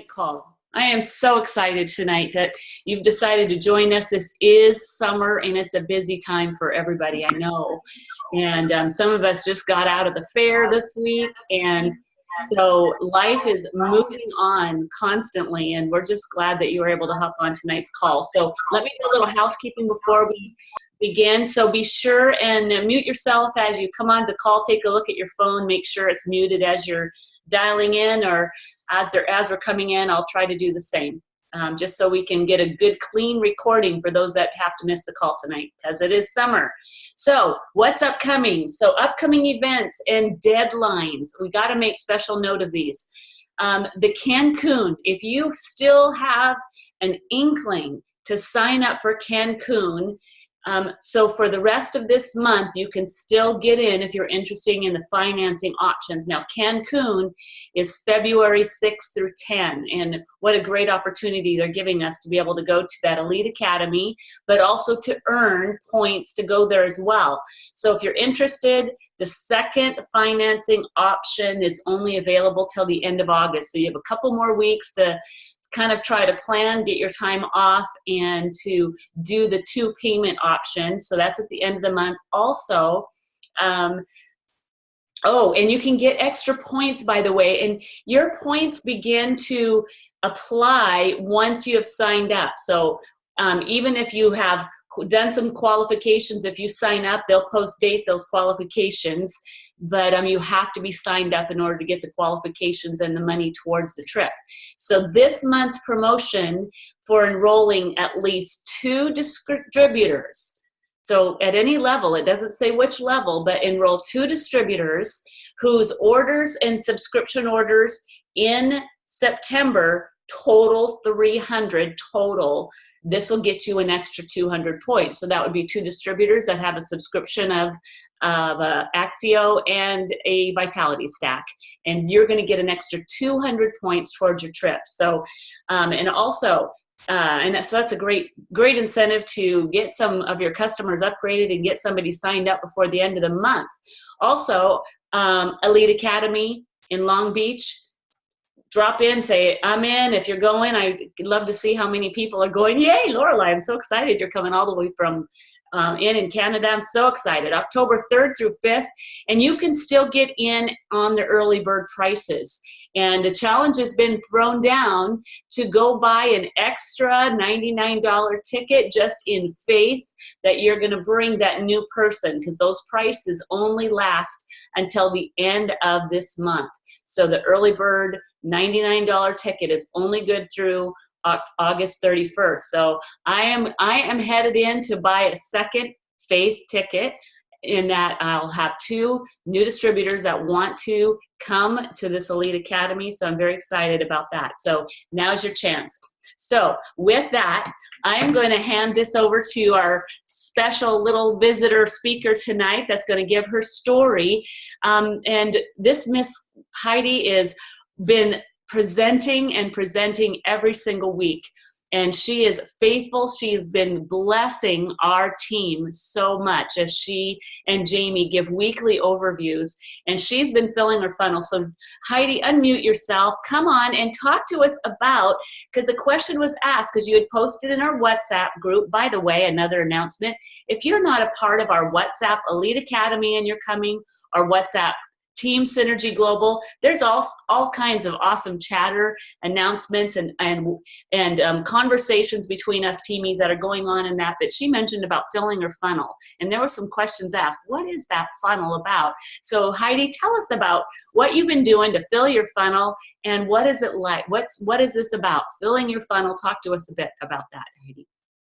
Call. I am so excited tonight that you've decided to join us. This is summer and it's a busy time for everybody, I know. And some of us just got out of the fair this week, and so life is moving on constantly, and we're just glad that you were able to hop on tonight's call. So let me do a little housekeeping before we begin. So be sure and mute yourself as you come on the call. Take a look at your phone, make sure it's muted as you're dialing in, or as we're coming in. I'll try to do the same, just so we can get a good clean recording for those that have to miss the call tonight, because it is summer. So what's upcoming? So upcoming events and deadlines, we got to make special note of these. The Cancun, if you still have an inkling to sign up for Cancun, so for the rest of this month, you can still get in if you're interested in the financing options. Now, Cancun is February 6th through 10, and what a great opportunity they're giving us to be able to go to that Elite Academy, but also to earn points to go there as well. So if you're interested, the second financing option is only available till the end of August. So you have a couple more weeks to kind of try to plan, get your time off, and to do the 2 payment option. So that's at the end of the month. Also, and you can get extra points, by the way, and your points begin to apply once you have signed up. So even if you have done some qualifications, if you sign up, they'll post date those qualifications, but you have to be signed up in order to get the qualifications and the money towards the trip. So this month's promotion for enrolling at least 2 distributors, so at any level, it doesn't say which level, but enroll 2 distributors whose orders and subscription orders in September total 300 total. This will get you an extra 200 points. So that would be 2 distributors that have a subscription of Axio and a Vitality Stack. And you're going to get an extra 200 points towards your trip. So, and also, so that's a great incentive to get some of your customers upgraded and get somebody signed up before the end of the month. Also, Elite Academy in Long Beach, drop in, say, I'm in. If you're going, I'd love to see how many people are going. Yay, Lorelei, I'm so excited you're coming all the way from in Canada. I'm so excited. October 3rd through 5th, and you can still get in on the early bird prices. And the challenge has been thrown down to go buy an extra $99 ticket just in faith that you're going to bring that new person, because those prices only last until the end of this month. So the early bird $99 ticket is only good through August 31st. So I am headed in to buy a second faith ticket, in that I'll have 2 new distributors that want to come to this Elite Academy. So I'm very excited about that. So now's your chance. So with that, I am going to hand this over to our special little visitor speaker tonight that's going to give her story. And this Miss Heidi is been presenting every single week. And she is faithful. She has been blessing our team so much as she and Jamie give weekly overviews. And she's been filling her funnel. So Heidi, unmute yourself. Come on and talk to us about, because the question was asked, because you had posted in our WhatsApp group. By the way, another announcement. If you're not a part of our WhatsApp Elite Academy and you're coming, our WhatsApp Team Synergy Global, there's all kinds of awesome chatter, announcements, and conversations between us teamies that are going on in that. But she mentioned about filling her funnel, and there were some questions asked. What is that funnel about? So Heidi, tell us about what you've been doing to fill your funnel, and what is it like? What is this about? Filling your funnel. Talk to us a bit about that, Heidi.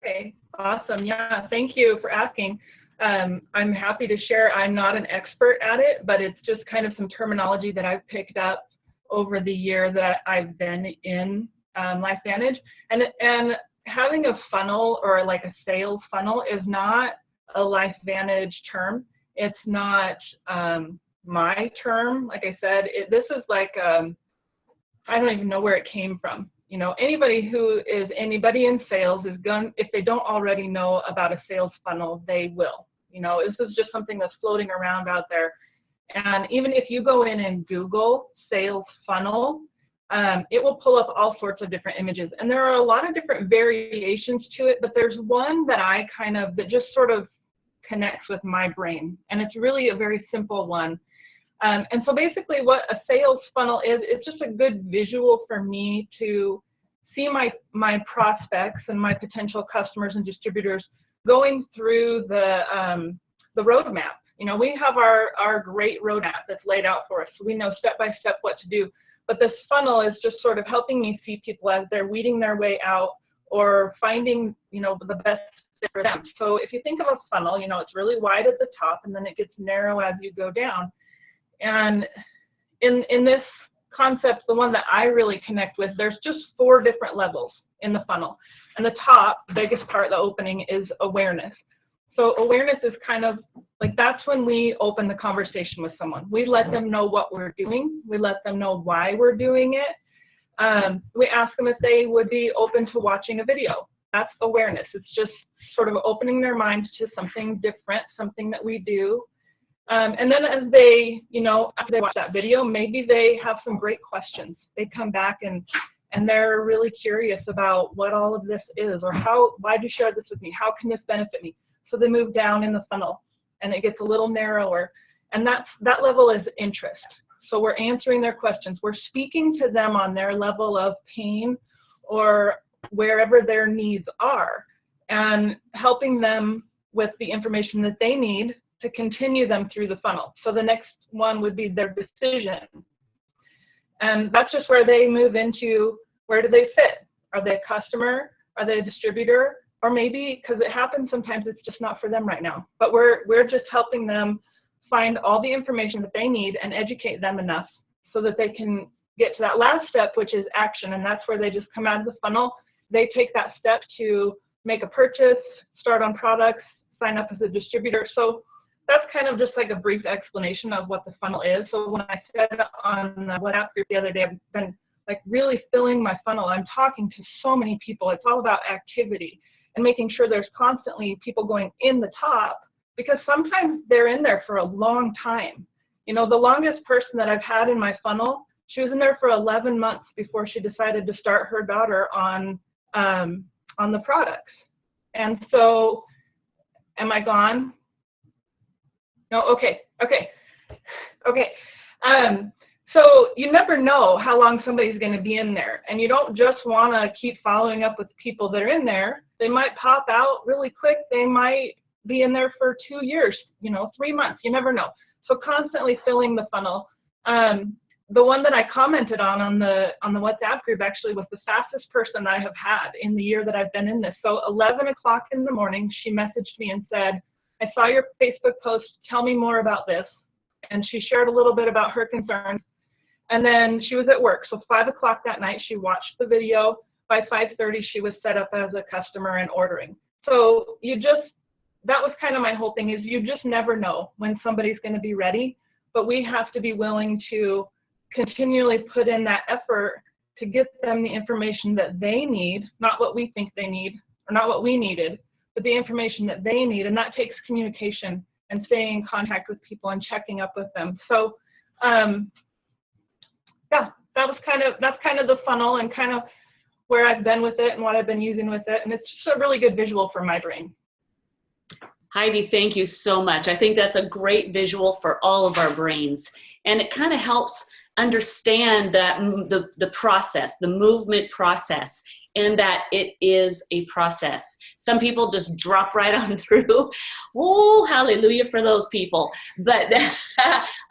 Okay, awesome. Yeah, thank you for asking. I'm happy to share. I'm not an expert at it, but it's just kind of some terminology that I've picked up over the year that I've been in LifeVantage. And having a funnel, or like a sales funnel, is not a LifeVantage term. It's not my term. Like I said, this is like, I don't even know where it came from. You know, anybody in sales is going, if they don't already know about a sales funnel, they will. You know, this is just something that's floating around out there. And even if you go in and Google sales funnel, it will pull up all sorts of different images. And there are a lot of different variations to it, but there's one that that just sort of connects with my brain. And it's really a very simple one. And so basically what a sales funnel is, it's just a good visual for me to see my prospects and my potential customers and distributors going through the roadmap. You know, we have our great roadmap that's laid out for us. So we know step by step what to do. But this funnel is just sort of helping me see people as they're weeding their way out or finding, you know, the best fit for them. So if you think of a funnel, you know, it's really wide at the top and then it gets narrow as you go down. And in this concept, the one that I really connect with, there's just 4 different levels in the funnel. And the top, the biggest part, the opening, is awareness. So awareness is kind of like, that's when we open the conversation with someone. We let them know what we're doing. We let them know why we're doing it. We ask them if they would be open to watching a video. That's awareness. It's just sort of opening their minds to something different, something that we do. And then as they, you know, after they watch that video, maybe they have some great questions. They come back and they're really curious about what all of this is, or why'd you share this with me? How can this benefit me? So they move down in the funnel and it gets a little narrower. And that level is interest. So we're answering their questions. We're speaking to them on their level of pain or wherever their needs are, and helping them with the information that they need to continue them through the funnel. So the next one would be their decision. And that's just where they move into, where do they fit? Are they a customer? Are they a distributor? Or maybe, because it happens sometimes, it's just not for them right now. But we're just helping them find all the information that they need and educate them enough so that they can get to that last step, which is action. And that's where they just come out of the funnel. They take that step to make a purchase, start on products, sign up as a distributor. So that's kind of just like a brief explanation of what the funnel is. So when I said on the WhatsApp group the other day, I've been like really filling my funnel. I'm talking to so many people. It's all about activity and making sure there's constantly people going in the top, because sometimes they're in there for a long time. You know, the longest person that I've had in my funnel, she was in there for 11 months before she decided to start her daughter on the products. And so, am I gone? No, okay. So you never know how long somebody's going to be in there, and you don't just want to keep following up with people that are in there. They might pop out really quick. They might be in there for 2 years, you know, 3 months. You never know. So constantly filling the funnel. The one that I commented on the WhatsApp group actually was the fastest person I have had in the year that I've been in this. So 11 o'clock in the morning, she messaged me and said, I saw your Facebook post, tell me more about this. And she shared a little bit about her concerns. And then she was at work. So 5 o'clock that night, she watched the video. By 5:30, she was set up as a customer and ordering. So that was kind of my whole thing, is you just never know when somebody's going to be ready, but we have to be willing to continually put in that effort to get them the information that they need, not what we think they need or not what we needed, but the information that they need. And that takes communication and staying in contact with people and checking up with them. So yeah, that's kind of the funnel and kind of where I've been with it and what I've been using with it. And it's just a really good visual for my brain. Heidi, thank you so much. I think that's a great visual for all of our brains. And it kind of helps understand that the process, the movement process, and that it is a process. Some people just drop right on through. Oh, hallelujah for those people. But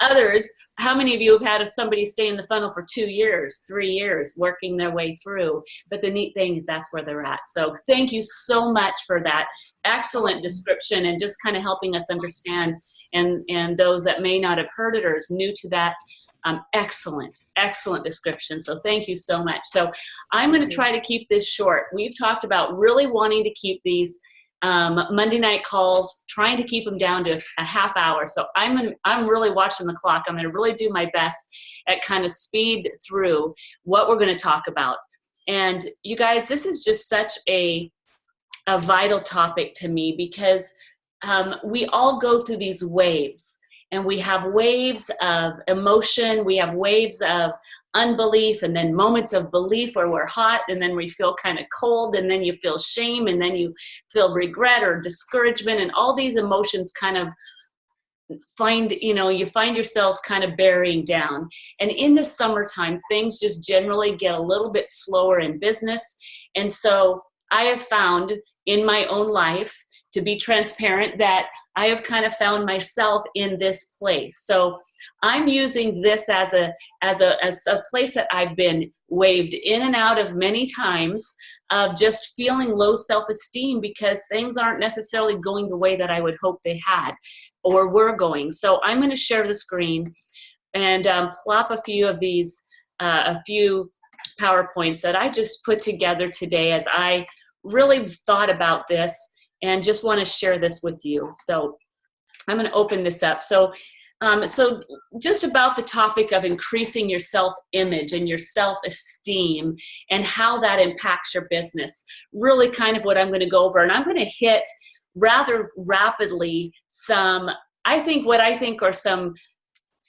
others, how many of you have had somebody stay in the funnel for 2 years, 3 years, working their way through? But the neat thing is that's where they're at. So thank you so much for that excellent description and just kind of helping us understand, and those that may not have heard it or is new to that, excellent description. So thank you so much. So I'm going to try to keep this short. We've talked about really wanting to keep these Monday night calls, trying to keep them down to a half hour. So I'm really watching the clock. I'm going to really do my best at kind of speed through what we're going to talk about. And you guys, this is just such a vital topic to me, because we all go through these waves. and we have waves of emotion, we have waves of unbelief, and then moments of belief where we're hot, and then we feel kind of cold, and then you feel shame, and then you feel regret or discouragement, and all these emotions kind of you find yourself kind of bearing down. And in the summertime, things just generally get a little bit slower in business. And so I have found in my own life, to be transparent, that I have kind of found myself in this place. So I'm using this as a place that I've been waved in and out of many times, of just feeling low self-esteem because things aren't necessarily going the way that I would hope they had or were going. So I'm going to share the screen and plop a few of these, a few PowerPoints that I just put together today as I really thought about this and just want to share this with you. So I'm going to open this up. So just about the topic of increasing your self-image and your self-esteem and how that impacts your business. Really kind of what I'm going to go over. And I'm going to hit rather rapidly what I think are some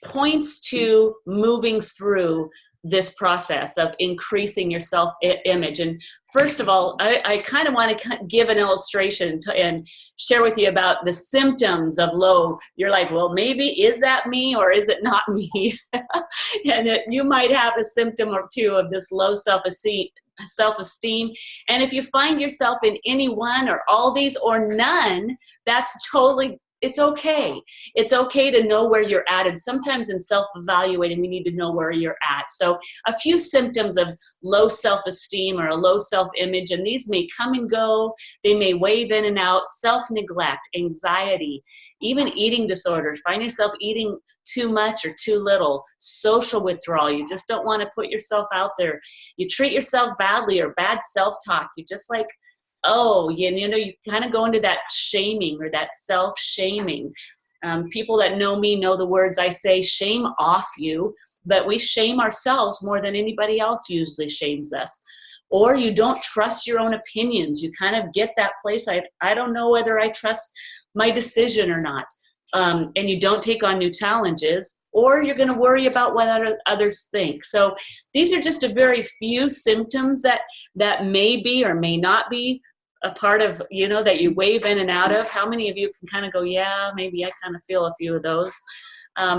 points to moving through this process of increasing your self-image. And first of all, I kind of want to give an illustration and share with you about the symptoms of low. You're like, well, maybe is that me or is it not me? And you might have a symptom or two of this low self-esteem. And if you find yourself in any one or all these or none, it's okay. It's okay to know where you're at. And sometimes in self-evaluating, we need to know where you're at. So a few symptoms of low self-esteem or a low self-image, and these may come and go. They may wave in and out. Self-neglect, anxiety, even eating disorders. Find yourself eating too much or too little. Social withdrawal. You just don't want to put yourself out there. You treat yourself badly or bad self-talk. You just like, you kind of go into that shaming or that self-shaming. People that know me know the words I say, shame off you, but we shame ourselves more than anybody else usually shames us. Or you don't trust your own opinions. You kind of get that place, I don't know whether I trust my decision or not. And you don't take on new challenges, or you're going to worry about what others think. So these are just a very few symptoms that may be or may not be a part of, that you wave in and out of. How many of you can kind of go, yeah, maybe I kind of feel a few of those.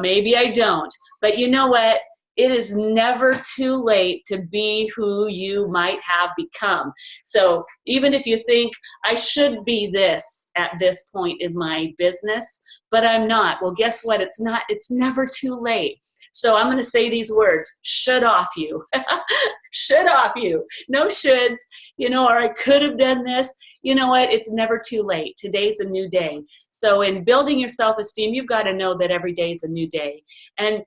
Maybe I don't. But you know what? It is never too late to be who you might have become. So even if you think I should be this at this point in my business, but I'm not. Well, guess what? It's never too late. So I'm going to say these words, should off you. Should off you. No shoulds, or I could have done this. You know what? It's never too late. Today's a new day. So in building your self-esteem, you've got to know that every day is a new day. And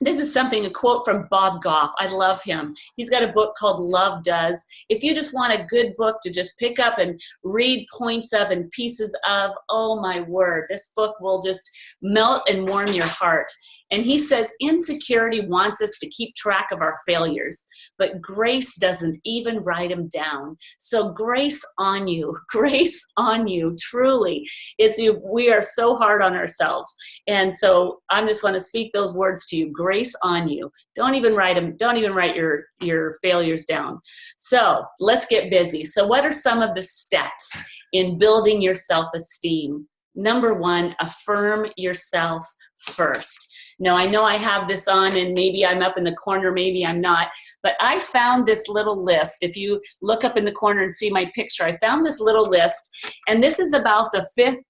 this is a quote from Bob Goff. I love him. He's got a book called Love Does. If you just want a good book to just pick up and read points of and pieces of, oh my word, this book will just melt and warm your heart. And he says, insecurity wants us to keep track of our failures, but grace doesn't even write them down. So grace on you, truly. We are so hard on ourselves. And so I just want to speak those words to you, grace on you. Don't even write them, don't even write your failures down. So let's get busy. So what are some of the steps in building your self-esteem? Number one, affirm yourself first. Now, I know I have this on and maybe I'm up in the corner, maybe I'm not, but I found this little list. If you look up in the corner and see my picture, I found this little list, and this is about the fifth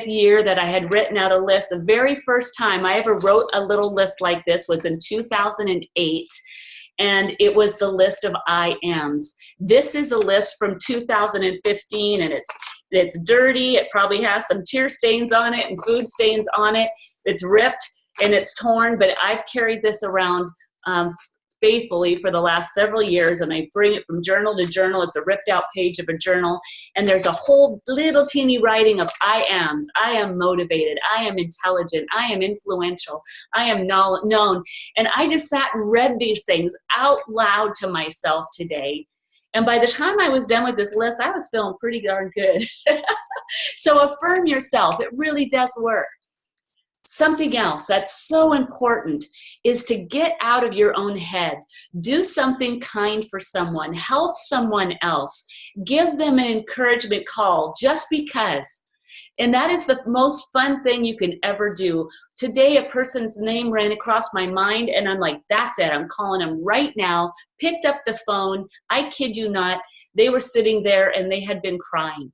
year that I had written out a list. The very first time I ever wrote a little list like this was in 2008. And it was the list of I ams. This is a list from 2015, and it's dirty. It probably has some tear stains on it and food stains on it. It's ripped and it's torn, but I've carried this around faithfully for the last several years, and I bring it from journal to journal. It's a ripped out page of a journal, and there's a whole little teeny writing of I ams. I am motivated. I am intelligent. I am influential. I am known. And I just sat and read these things out loud to myself today. And by the time I was done with this list, I was feeling pretty darn good. So affirm yourself. It really does work. Something else that's so important is to get out of your own head. Do something kind for someone. Help someone else. Give them an encouragement call just because. And that is the most fun thing you can ever do. Today, a person's name ran across my mind, and I'm like, that's it. I'm calling them right now. Picked up the phone. I kid you not. They were sitting there, and they had been crying.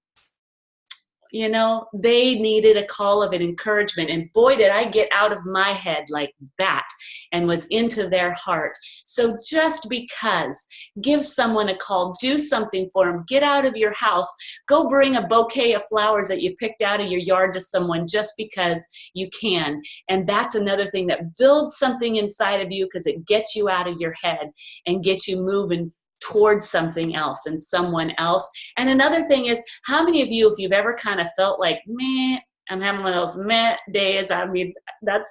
You know, they needed a call of an encouragement. And boy, did I get out of my head like that and was into their heart. So just because, give someone a call, do something for them, get out of your house, go bring a bouquet of flowers that you picked out of your yard to someone just because you can. And that's another thing that builds something inside of you because it gets you out of your head and gets you moving towards something else and someone else. And another thing is, how many of you, if you've ever kind of felt like, meh, I'm having one of those meh days. I mean, that's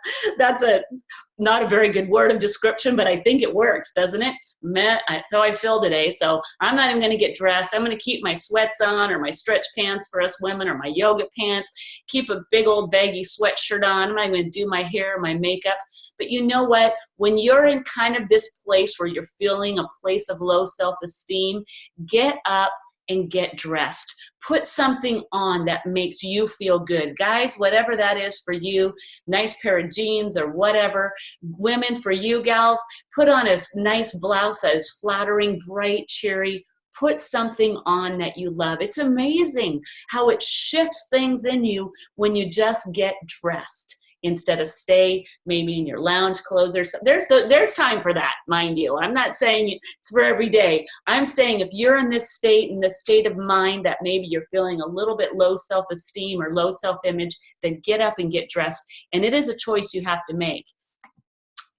not a very good word of description, but I think it works, doesn't it? Meh, that's how I feel today. So I'm not even going to get dressed. I'm going to keep my sweats on, or my stretch pants for us women, or my yoga pants, keep a big old baggy sweatshirt on. I'm not going to do my hair, my makeup. But you know what? When you're in kind of this place where you're feeling a place of low self-esteem, get up and get dressed. Put something on that makes you feel good. Guys, whatever that is for you, nice pair of jeans or whatever. Women, for you gals, put on a nice blouse that is flattering, bright, cheery. Put something on that you love. It's amazing how it shifts things in you when you just get dressed, instead of stay maybe in your lounge clothes. There's time for that, mind you. I'm not saying it's for every day. I'm saying if you're in this state of mind that maybe you're feeling a little bit low self-esteem or low self-image, then get up and get dressed. And it is a choice you have to make.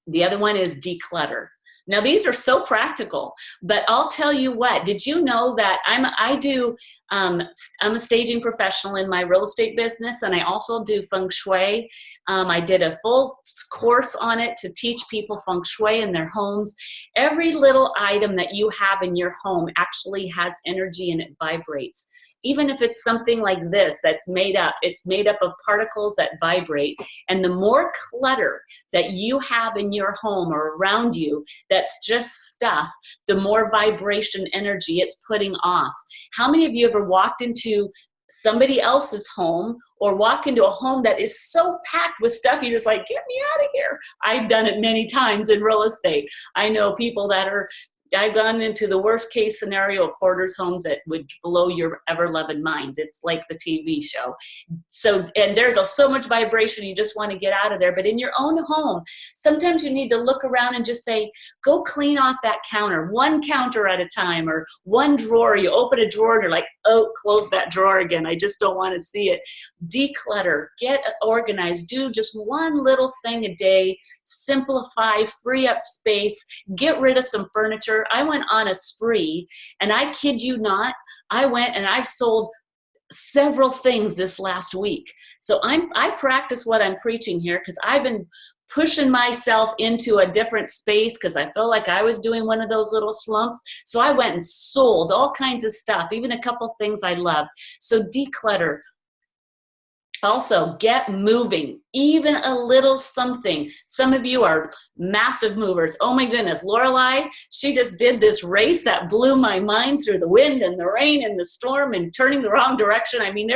The other one is declutter. Now, these are so practical, but I'll tell you what, did you know that I'm a staging professional in my real estate business, and I also do feng shui. I did a full course on it to teach people feng shui in their homes. Every little item that you have in your home actually has energy and it vibrates. Even if it's something like this that's made up, it's made up of particles that vibrate. And the more clutter that you have in your home or around you that's just stuff, the more vibration energy it's putting off. How many of you ever walked into somebody else's home or walk into a home that is so packed with stuff, you're just like, get me out of here? I've done it many times in real estate. I know people that I've gone into the worst case scenario of hoarders' homes that would blow your ever-loving mind. It's like the TV show. So, and there's so much vibration, you just want to get out of there. But in your own home, sometimes you need to look around and just say, go clean off that counter, one counter at a time, or one drawer. You open a drawer and you're like, oh, close that drawer again. I just don't want to see it. Declutter, get organized, do just one little thing a day, simplify, free up space, get rid of some furniture. I went on a spree, and I kid you not, I went and I've sold several things this last week. So I practice what I'm preaching here because I've been pushing myself into a different space because I felt like I was doing one of those little slumps. So I went and sold all kinds of stuff, even a couple things I love. So declutter. Also, get moving, even a little something. Some of you are massive movers. Oh my goodness, Lorelei, she just did this race that blew my mind through the wind and the rain and the storm and turning the wrong direction. I mean,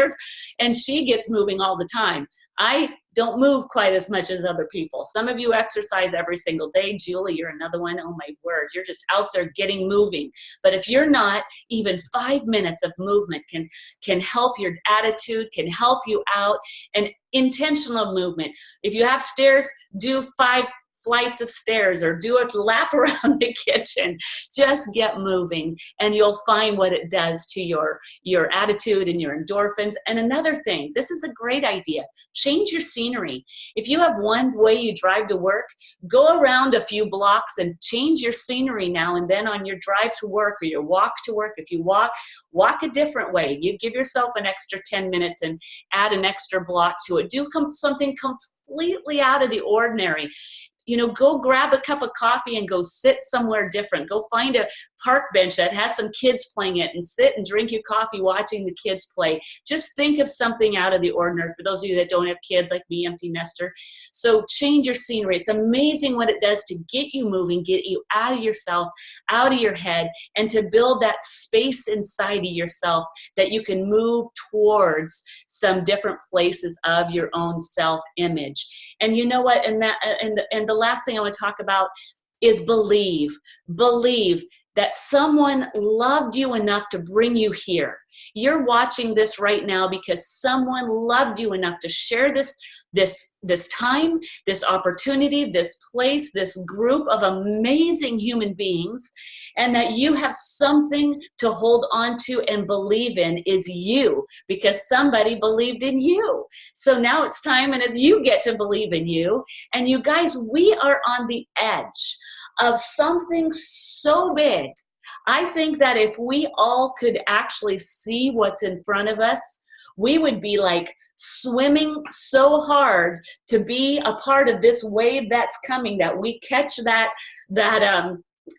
and she gets moving all the time. I don't move quite as much as other people. Some of you exercise every single day. Julie, you're another one. Oh my word, you're just out there getting moving. But if you're not, even 5 minutes of movement can help your attitude, can help you out. And intentional movement. If you have stairs, do 5 flights of stairs or do a lap around the kitchen. Just get moving and you'll find what it does to your attitude and your endorphins. And another thing, this is a great idea. Change your scenery. If you have one way you drive to work, go around a few blocks and change your scenery now and then on your drive to work or your walk to work. If you walk a different way. You give yourself an extra 10 minutes and add an extra block to it. Do something completely out of the ordinary. go grab a cup of coffee and go sit somewhere different. Go find a park bench that has some kids playing it and sit and drink your coffee watching the kids play. Just think of something out of the ordinary for those of you that don't have kids like me, empty nester. So change your scenery. It's amazing what it does to get you moving, get you out of yourself, out of your head, and to build that space inside of yourself that you can move towards some different places of your own self-image. And you know what? And the last thing I want to talk about is believe. Believe that someone loved you enough to bring you here. You're watching this right now because someone loved you enough to share this time, this opportunity, this place, this group of amazing human beings, and that you have something to hold on to and believe in is you, because somebody believed in you. So now it's time, and you get to believe in you. And you guys, we are on the edge of something so big. I think that if we all could actually see what's in front of us, we would be like swimming so hard to be a part of this wave that's coming, that we catch that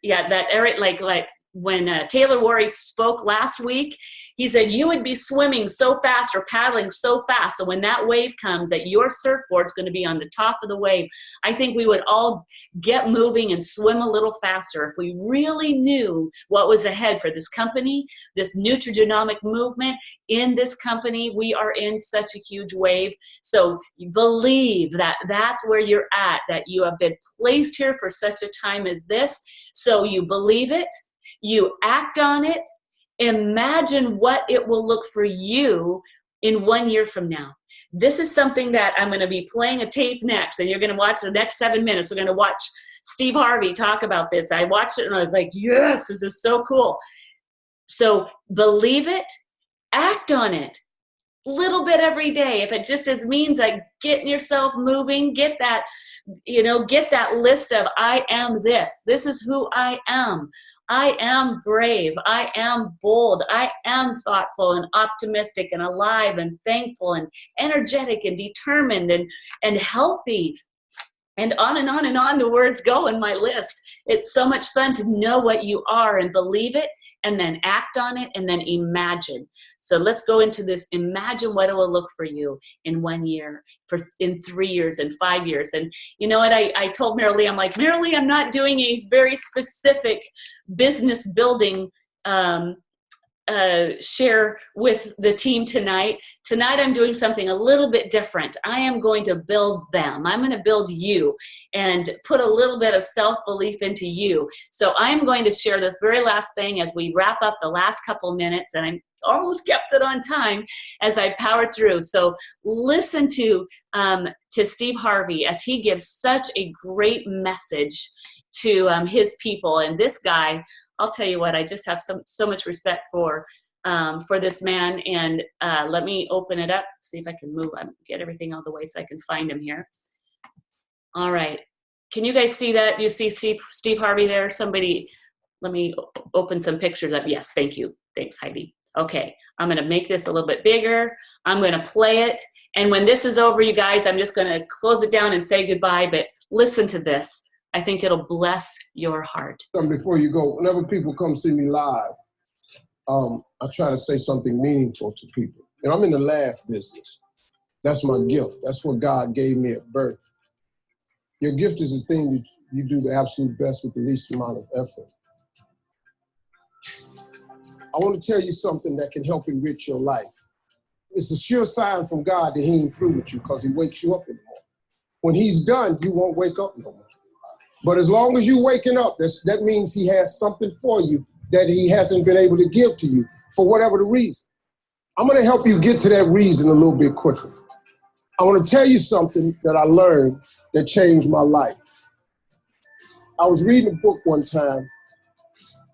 Eric, like when Taylor Worry spoke last week, he said you would be swimming so fast or paddling so fast, so when that wave comes, that your surfboard's going to be on the top of the wave. I think we would all get moving and swim a little faster if we really knew what was ahead for this company, this nutrigenomic movement. In this company, we are in such a huge wave. So believe that that's where you're at, that you have been placed here for such a time as this. So you believe it, you act on it. Imagine what it will look for you in 1 year from now. This is something that I'm going to be playing a tape next, and you're going to watch the next 7 minutes. We're going to watch Steve Harvey talk about this. I watched it and I was like, yes, this is so cool. So believe it, act on it. Little bit every day. If it just means like getting yourself moving, get that list of I am this. This is who I am. I am brave. I am bold. I am thoughtful and optimistic and alive and thankful and energetic and determined and healthy. And on and on and on the words go in my list. It's so much fun to know what you are and believe it, and then act on it, and then imagine. So let's go into this. Imagine what it will look for you in 1 year, in 3 years, and 5 years. And you know what? I told Marilee, I'm like, Marilee, I'm not doing a very specific business building share with the team tonight. Tonight I'm doing something a little bit different. I am going to build them. I'm going to build you and put a little bit of self-belief into you. So I'm going to share this very last thing as we wrap up the last couple minutes, and I'm almost kept it on time as I power through. So listen to Steve Harvey as he gives such a great message to his people. And this guy, I'll tell you what, I just have so much respect for this man. And let me open it up, see if I can move, get everything out of the way so I can find him here. All right. Can you guys see that? You see Steve Harvey there? Somebody, let me open some pictures up. Yes, thank you. Thanks, Heidi. Okay, I'm going to make this a little bit bigger. I'm going to play it. And when this is over, you guys, I'm just going to close it down and say goodbye. But listen to this. I think it'll bless your heart. Before you go, whenever people come see me live, I try to say something meaningful to people. And I'm in the laugh business. That's my gift. That's what God gave me at birth. Your gift is the thing that you do the absolute best with the least amount of effort. I want to tell you something that can help enrich your life. It's a sure sign from God that he ain't through with you, because he wakes you up in the morning. When he's done, you won't wake up no more. But as long as you're waking up, that means he has something for you that he hasn't been able to give to you for whatever the reason. I'm going to help you get to that reason a little bit quicker. I want to tell you something that I learned that changed my life. I was reading a book one time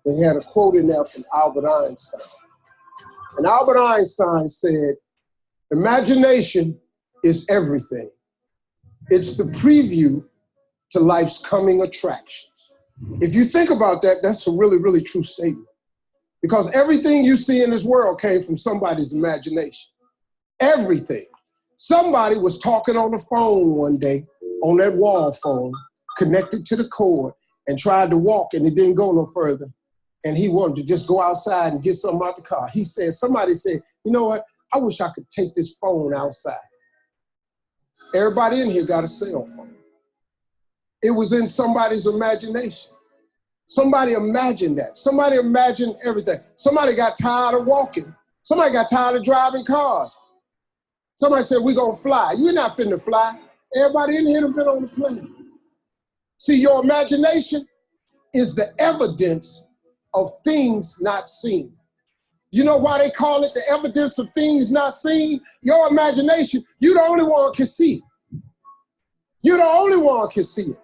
that had a quote in there from Albert Einstein. And Albert Einstein said, imagination is everything. It's the preview to life's coming attractions. If you think about that, that's a really, really true statement. Because everything you see in this world came from somebody's imagination. Everything. Somebody was talking on the phone one day, on that wall phone, connected to the cord and tried to walk, and it didn't go no further. And he wanted to just go outside and get something out the car. He said, somebody said, you know what? I wish I could take this phone outside. Everybody in here got a cell phone. It was in somebody's imagination. Somebody imagined that. Somebody imagined everything. Somebody got tired of walking. Somebody got tired of driving cars. Somebody said, we're going to fly. You're not finna fly. Everybody in here has been on the plane. See, your imagination is the evidence of things not seen. You know why they call it the evidence of things not seen? Your imagination, you the only one can see it. You the only one can see it.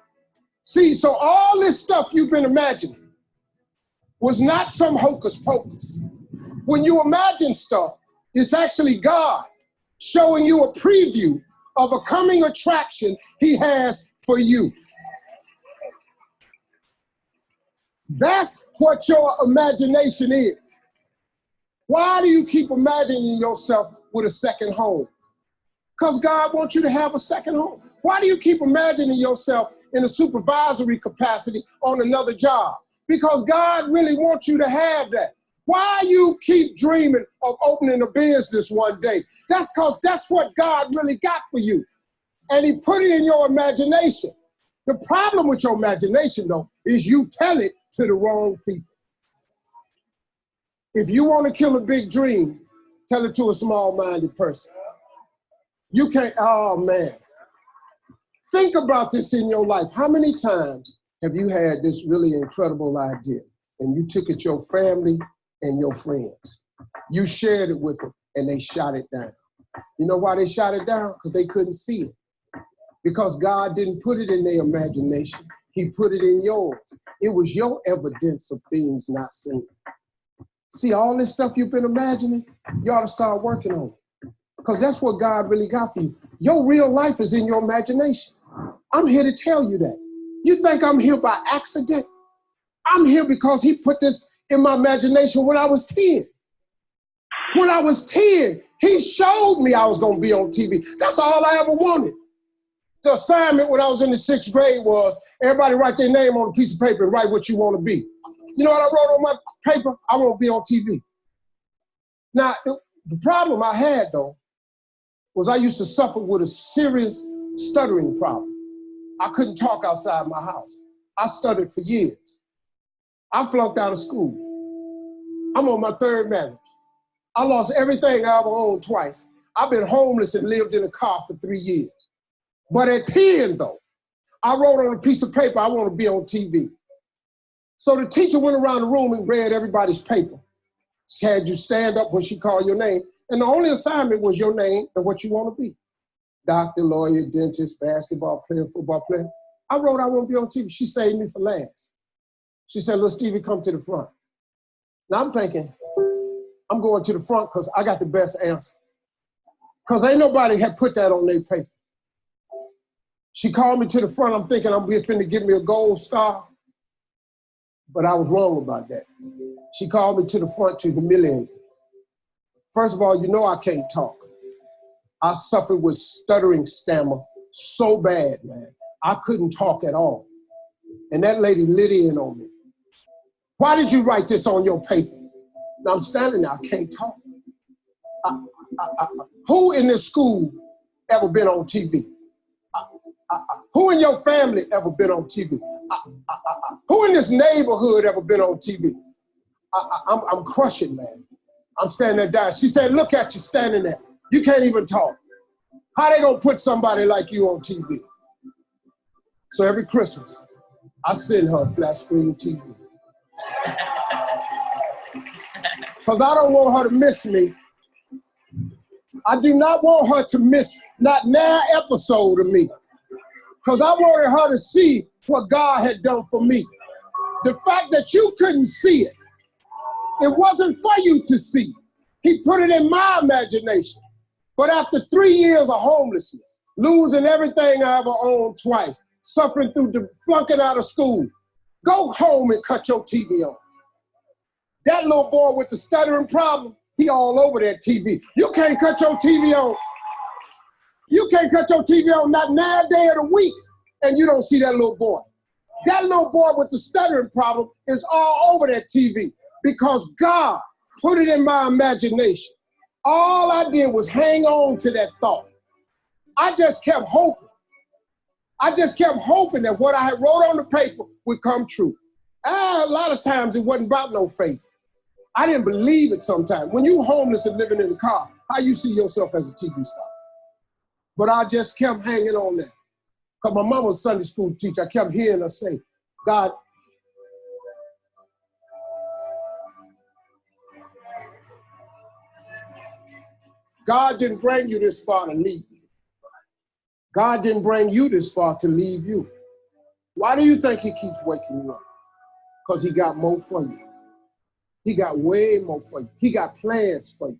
See, so all this stuff you've been imagining was not some hocus pocus. When you imagine stuff, it's actually God showing you a preview of a coming attraction he has for you. That's what your imagination is. Why do you keep imagining yourself with a second home? Because God wants you to have a second home. Why do you keep imagining yourself in a supervisory capacity on another job? Because God really wants you to have that. Why you keep dreaming of opening a business one day? That's because that's what God really got for you. And he put it in your imagination. The problem with your imagination, though, is you tell it to the wrong people. If you want to kill a big dream, tell it to a small-minded person. You can't, oh man. Think about this in your life. How many times have you had this really incredible idea and you took it to your family and your friends? You shared it with them and they shot it down. You know why they shot it down? Because they couldn't see it. Because God didn't put it in their imagination. He put it in yours. It was your evidence of things not seen. See, all this stuff you've been imagining, you ought to start working on it. Because that's what God really got for you. Your real life is in your imagination. I'm here to tell you that. You think I'm here by accident? I'm here because he put this in my imagination when I was 10. When I was 10, he showed me I was going to be on TV. That's all I ever wanted. The assignment when I was in the 6th grade was everybody write their name on a piece of paper and write what you want to be. You know what I wrote on my paper? I want to be on TV. Now, the problem I had, though, was I used to suffer with a serious stuttering problem. I couldn't talk outside my house. I stuttered for years. I flunked out of school. I'm on my 3rd marriage. I lost everything I ever owned twice. I've been homeless and lived in a car for 3 years. But at 10, though, I wrote on a piece of paper, I want to be on TV. So the teacher went around the room and read everybody's paper. She had you stand up when she called your name. And the only assignment was your name and what you want to be. Doctor, lawyer, dentist, basketball player, football player. I wrote I want to be on TV. She saved me for last. She said, "Little Stevie, come to the front." Now I'm thinking, I'm going to the front because I got the best answer. Because ain't nobody had put that on their paper. She called me to the front. I'm thinking I'm finna give me a gold star. But I was wrong about that. She called me to the front to humiliate me. First of all, you know I can't talk. I suffered with stuttering stammer so bad, man. I couldn't talk at all. And that lady lit in on me. "Why did you write this on your paper?" Now I'm standing there, I can't talk. Who in this school ever been on TV? Who in your family ever been on TV? Who in this neighborhood ever been on TV? I'm crushing, man. I'm standing there dying. She said, "Look at you standing there. You can't even talk. How they gonna put somebody like you on TV?" So every Christmas, I send her a flat screen TV. Because I don't want her to miss me. I do not want her to miss not an episode of me. Because I wanted her to see what God had done for me. The fact that you couldn't see it, it wasn't for you to see. He put it in my imagination. But after 3 years of homelessness, losing everything I ever owned twice, suffering through flunking out of school, go home and cut your TV on. That little boy with the stuttering problem, he all over that TV. You can't cut your TV on. You can't cut your TV on not 9 days of the week and you don't see that little boy. That little boy with the stuttering problem is all over that TV because God put it in my imagination. All I did was hang on to that thought. I just kept hoping. I just kept hoping that what I had wrote on the paper would come true. A lot of times it wasn't about no faith. I didn't believe it sometimes. When you homeless and living in a car, how you see yourself as a TV star? But I just kept hanging on that. Because my mom was a Sunday school teacher. I kept hearing her say, God, God didn't bring you this far to leave you. God didn't bring you this far to leave you. Why do you think he keeps waking you up? Because he got more for you. He got way more for you. He got plans for you.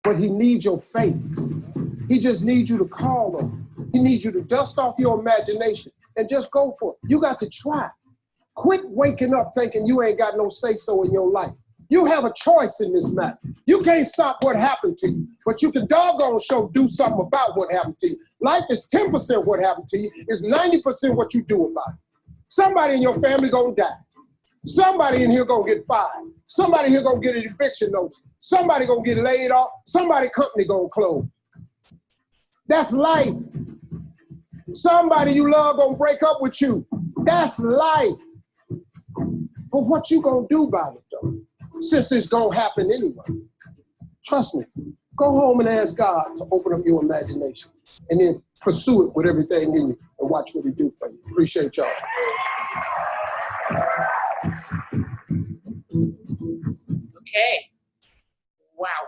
But he needs your faith. He just needs you to call on him. He needs you to dust off your imagination and just go for it. You got to try. Quit waking up thinking you ain't got no say-so in your life. You have a choice in this matter. You can't stop what happened to you, but you can doggone sure do something about what happened to you. Life is 10% what happened to you. It's 90% what you do about it. Somebody in your family gonna die. Somebody in here gonna get fired. Somebody here gonna get an eviction notice. Somebody gonna get laid off. Somebody company gonna close. That's life. Somebody you love gonna break up with you. That's life. But what you gonna do about it though? Since it's gonna happen anyway. Trust me. Go home and ask God to open up your imagination and then pursue it with everything in you and watch what he do for you. Appreciate y'all. Okay. Wow.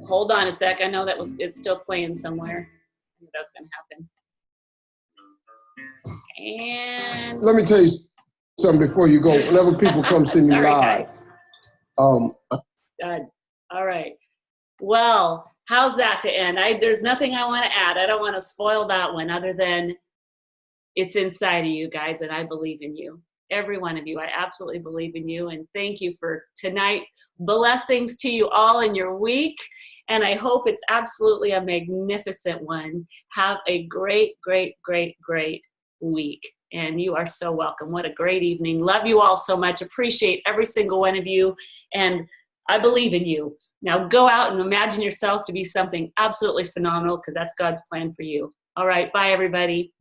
Hold on a sec. I know it's still playing somewhere. I think that's going to happen. And let me tell you something before you go. Whenever people come see me live. Done. All right. Well, how's that to end? There's nothing I want to add. I don't want to spoil that one other than it's inside of you guys, and I believe in you. Every one of you. I absolutely believe in you, and thank you for tonight. Blessings to you all in your week, and I hope it's absolutely a magnificent one. Have a great, great, great, great week, and you are so welcome. What a great evening. Love you all so much. Appreciate every single one of you, and I believe in you. Now go out and imagine yourself to be something absolutely phenomenal because that's God's plan for you. All right, bye everybody.